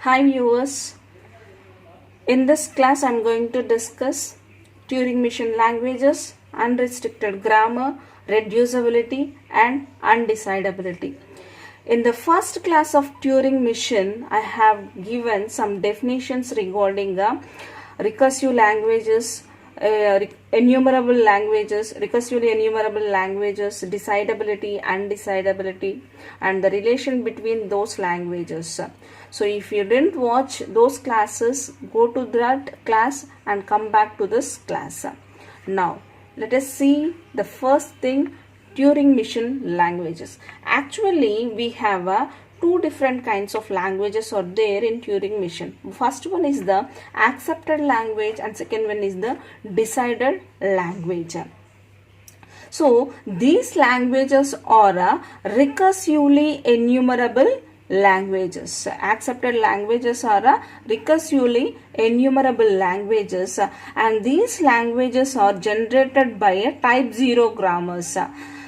Hi viewers, in this class I am going to discuss Turing machine languages, unrestricted grammar, reducibility and undecidability. In the first class of Turing machine, I have given some definitions regarding recursive languages, enumerable languages, recursively enumerable languages, decidability, undecidability, and the relation between those languages. So if you didn't watch those classes, go to that class and come back to this class. Now, let us see the first thing, Turing machine languages. Actually, we have two different kinds of languages are there in Turing machine. First one is the accepted language and second one is the decided language. So these languages are recursively enumerable languages. Accepted languages are recursively enumerable languages, and these languages are generated by a type 0 grammars.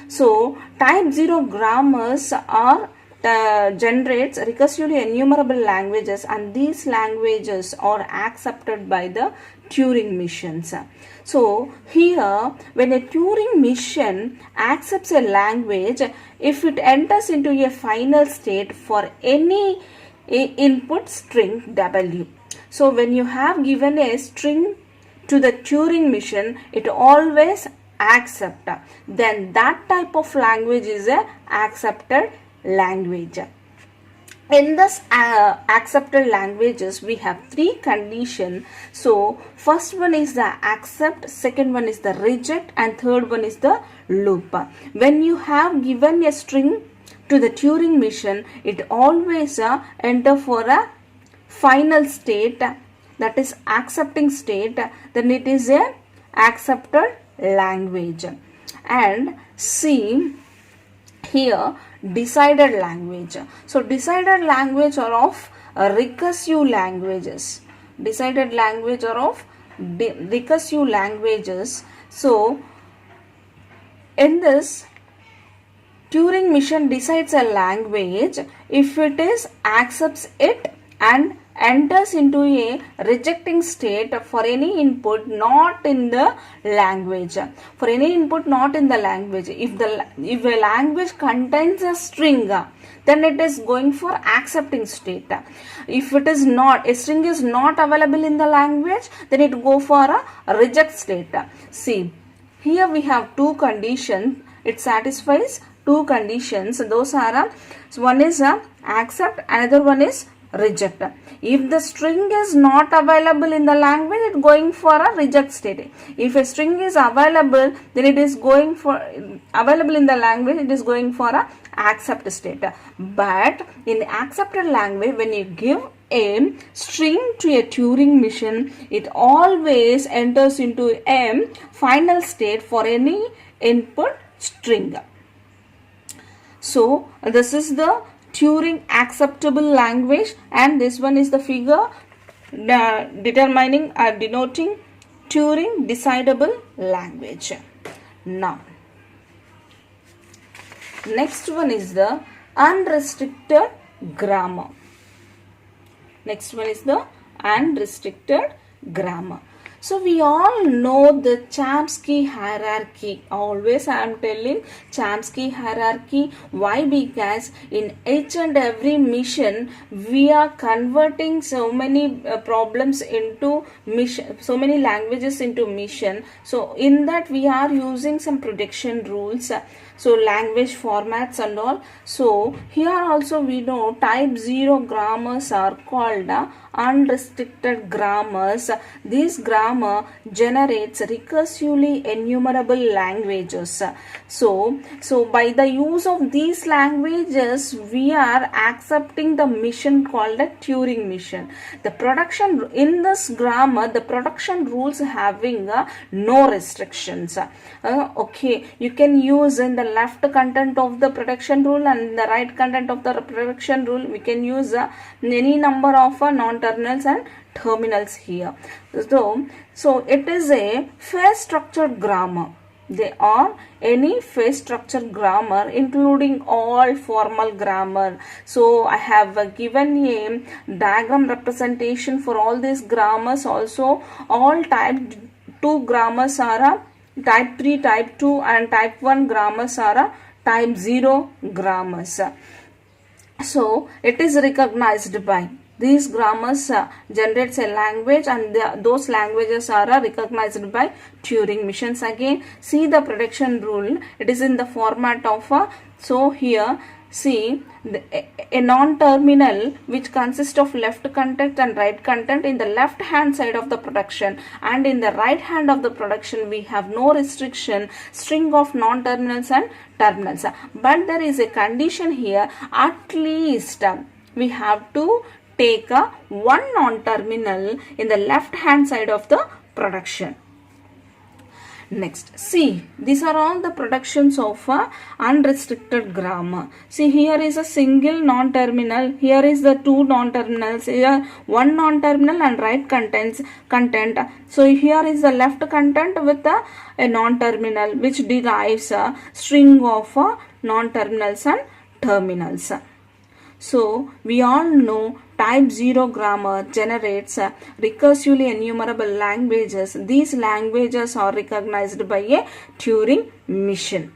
So type 0 grammars are generates recursively enumerable languages, and these languages are accepted by the Turing machines. So here, when a Turing machine accepts a language, if it enters into a final state for any input string W. So when you have given a string to the Turing machine, it always accept. Then that type of language is a accepted language. In this accepted languages, we have three conditions. So first one is the accept, second one is the reject, and third one is the loop. When you have given a string to the Turing machine, it always enter for a final state, that is accepting state, then it is a accepted language. And see here, decided language. So decided language are of recursive languages. Decided language are of recursive languages. So in this, Turing machine decides a language if it is accepts it and enters into a rejecting state for any input not in the language. For any input not in the language, if a language contains a string, then it is going for accepting state. If it is not, a string is not available in the language, then it go for a reject state. See, here we have two conditions. It satisfies two conditions. Those are one is accept, another one is reject. If the string is not available in the language, it is going for a reject state. If a string is available, then it is going for available in the language, it is going for a accept state. But in accepted language, when you give a string to a Turing machine, it always enters into a final state for any input string. So this is the Turing acceptable language, and this one is the figure determining or denoting Turing decidable language. Now, next one is the unrestricted grammar. Next one is the unrestricted grammar. So we all know the Chomsky hierarchy. Always I am telling Chomsky hierarchy. Why? Because in each and every mission we are converting so many problems into mission, so many languages into mission. So in that we are using some prediction rules. So language formats and all. So here also we know type 0 grammars are called unrestricted grammars. This grammar generates recursively enumerable languages. So by the use of these languages, we are accepting the mission called a Turing mission. The production in this grammar, the production rules having no restrictions. Okay, you can use in the left content of the production rule and the right content of the production rule. We can use any number of non-terminals and terminals here. So it is a phase structured grammar. They are any phrase structure grammar including all formal grammar. So I have given a diagram representation for all these grammars. Also all type 2 grammars are type 3, type 2 and type 1 grammars are type 0 grammars. So it is recognized by these grammars generates a language, and those languages are recognized by Turing machines. Again, see the prediction rule. It is in the format of so here see a non-terminal which consists of left content and right content in the left hand side of the production, and in the right hand of the production we have no restriction, string of non-terminals and terminals. But there is a condition here, at least we have to take one non-terminal in the left hand side of the production. Next, see, these are all the productions of unrestricted grammar. See, here is a single non-terminal, here is the two non-terminals, here one non-terminal and right content. So here is the left content with a non-terminal which derives a string of non-terminals and terminals. So we all know type 0 grammar generates recursively enumerable languages. These languages are recognized by a Turing machine.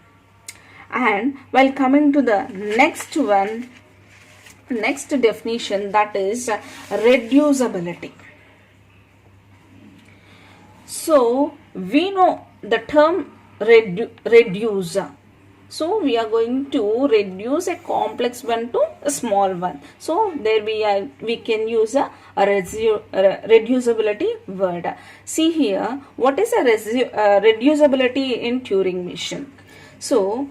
And while coming to the next one, next definition, that is reducibility. So we know the term reduce. So we are going to reduce a complex one to a small one. So there we can use a reducibility word. See here, what is a reducibility in Turing machine? So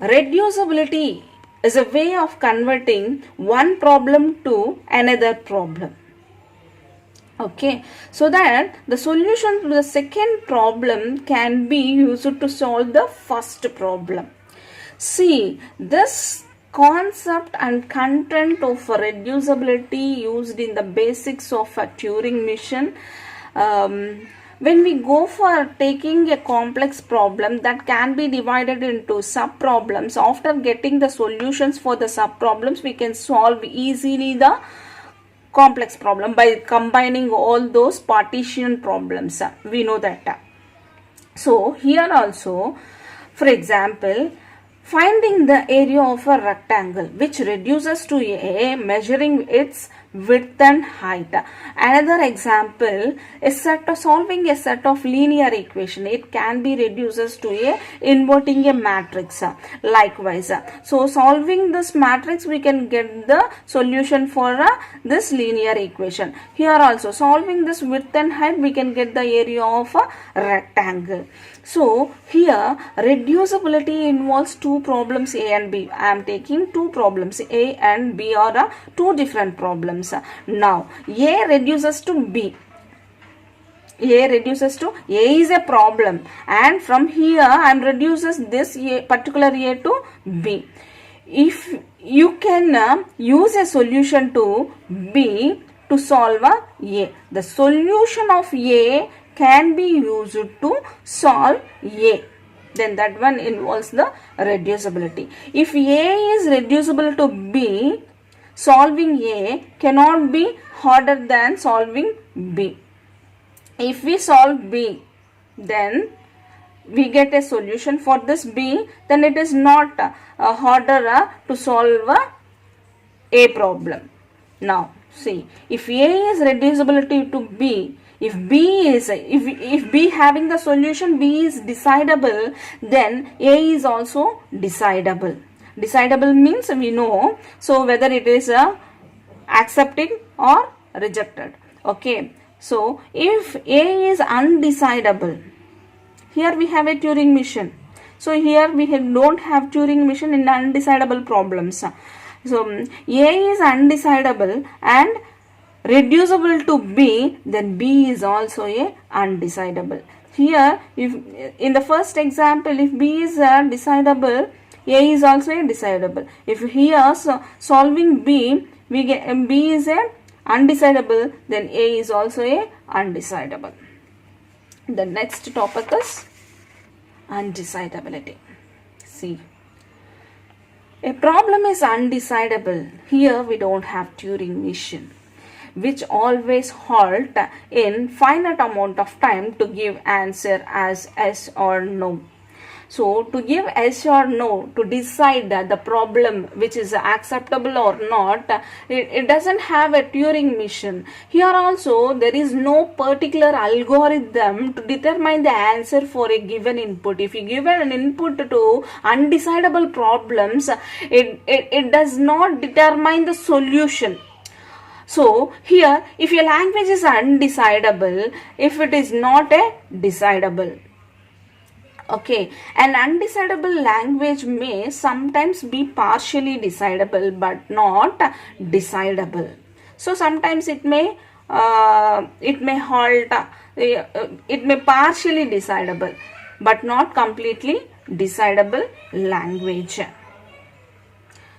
reducibility is a way of converting one problem to another problem. Okay, so that the solution to the second problem can be used to solve the first problem. See, this concept and content of reducibility used in the basics of a Turing machine. When we go for taking a complex problem that can be divided into sub-problems, after getting the solutions for the sub-problems, we can solve easily the complex problem by combining all those partition problems. We know that. So here also, for example, finding the area of a rectangle which reduces to a measuring its width and height. Another example is solving a set of linear equation. It can be reduces to a inverting a matrix. Likewise, so solving this matrix we can get the solution for this linear equation. Here also solving this width and height we can get the area of a rectangle. So here reducibility involves two problems A and B. I am taking two problems A and B are two different problems. Now A reduces to B. A reduces to A is a problem, and from here I am reduces this A, particular A to B. If you can use a solution to B to solve A, the solution of A can be used to solve A, then that one involves the reducibility. If A is reducible to B, solving A cannot be harder than solving B. If we solve B, then we get a solution for this B, then it is not harder to solve A problem. Now see, if A is reducibility to B, if B having the solution B is decidable, then A is also decidable. Decidable means we know, so whether it is accepting or rejected. Okay, so if A is undecidable, here we have a Turing machine. So here we don't have Turing machine in undecidable problems. So A is undecidable and reducible to B, then B is also a undecidable. Here, if in the first example, if B is decidable, A is also a decidable. If here solving B, we get B is a undecidable, then A is also a undecidable. The next topic is Undecidability. See, a problem is undecidable. Here we don't have Turing machine, which always halt in finite amount of time to give answer as yes or no. So to give yes or no, to decide the problem which is acceptable or not, it doesn't have a Turing machine. Here also there is no particular algorithm to determine the answer for a given input. If you give an input to undecidable problems, it does not determine the solution. So here if your language is undecidable, if it is not a decidable. Okay, an undecidable language may sometimes be partially decidable but not decidable. So sometimes it may halt, it may partially decidable but not completely decidable language.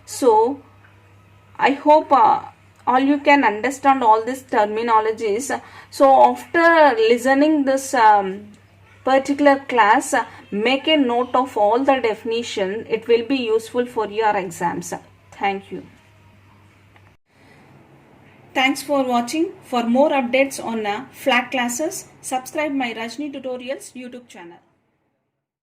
So I hope all you can understand all these terminologies. So after listening this particular class, make a note of all the definition. It will be useful for your exams. Thank you. Thanks for watching. For more updates on flat classes, subscribe my Rajani Tutorials YouTube channel.